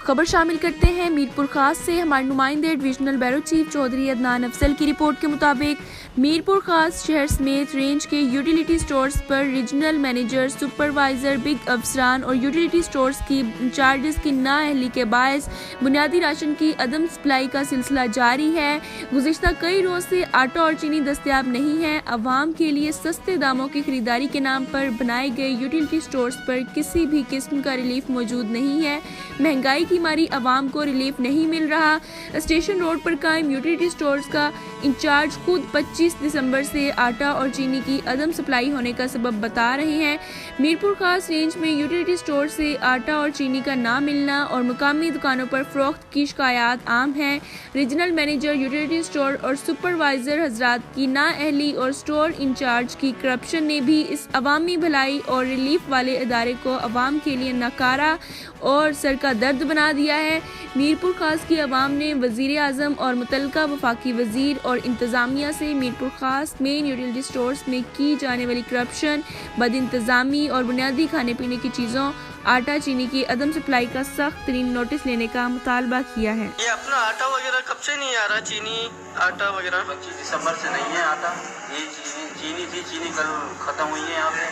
खबर शामिल करते हैं मीरपुर खास से। हमारे नुमाइंदे divisional bureau chief Chaudhary Adnan Afzal की रिपोर्ट के मुताबिक मीरपुर खास शहर समेत रेंज के यूटिलिटी स्टोर्स पर रीजनल मैनेजर, सुपरवाइजर, बिग अफसरान और यूटिलिटी स्टोर्स की इंचार्जेस की नाअहली के बायस बुनियादी राशन की अदम सप्लाई का सिलसिला जारी है। गुज़िश्ता कई रोज से आटा और चीनी दस्तयाब नहीं है। अवाम के लिए सस्ते दामों की खरीदारी के नाम पर बनाए गए यूटिलिटी स्टोर्स पर किसी भी किस्म का रिलीफ मौजूद नहीं है। महंगाई की मारी अवाम को रिलीफ नहीं मिल रहा। स्टेशन रोड पर कायम यूटिलिटी स्टोर्स का इंचार्ज खुद 25 दिसंबर से आटा और चीनी की अदम सप्लाई होने का सबब बता रहे हैं। मीरपुर खास रेंज में यूटिलिटी स्टोर से आटा और चीनी का ना मिलना और मुकामी दुकानों पर फरोख्त की शिकायत आम है। रीजनल मैनेजर, यूटिलिटी स्टोर और सुपरवाइजर हजरात की नाअहली और स्टोर इंचार्ज की करप्शन ने भी इस अवामी भलाई और रिलीफ वाले इदारे को अवाम के लिए नकारा और सर का दर्द बना दिया है। मीरपुर खास की अवाम ने वजीर आजम और मुतलका वफाकी वजीर और इंतजामिया से मीरपुर खास मेन यूटिलिटी स्टोर्स में की जाने वाली करप्शन, बदइंतजामी और बुनियादी खाने पीने की चीज़ों आटा चीनी की अदम सप्लाई का सख्त तरीन नोटिस लेने का मुतालबा किया है। ये अपना आटा वगैरह कब से नहीं आ रहा? चीनी आटा वगैरह 25 दिसंबर से नहीं है आटा। ये चीनी थी, चीनी कल खत्म हुई है यहाँ पे।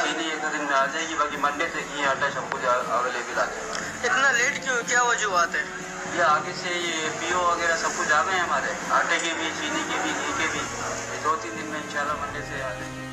चीनी एक दिन में आ जाएगी, बाकी मंडे से घी आटा सब कुछ अवेलेबल आ जाएगा। इतना लेट क्यों? क्या वजूहत है? ये आगे से ये पीओ वगैरह सब कुछ आ गए हमारे, आटे के भी, चीनी के भी, घी के भी। 2-3 दिन में इंशाल्लाह मंडे से आ जाएंगे।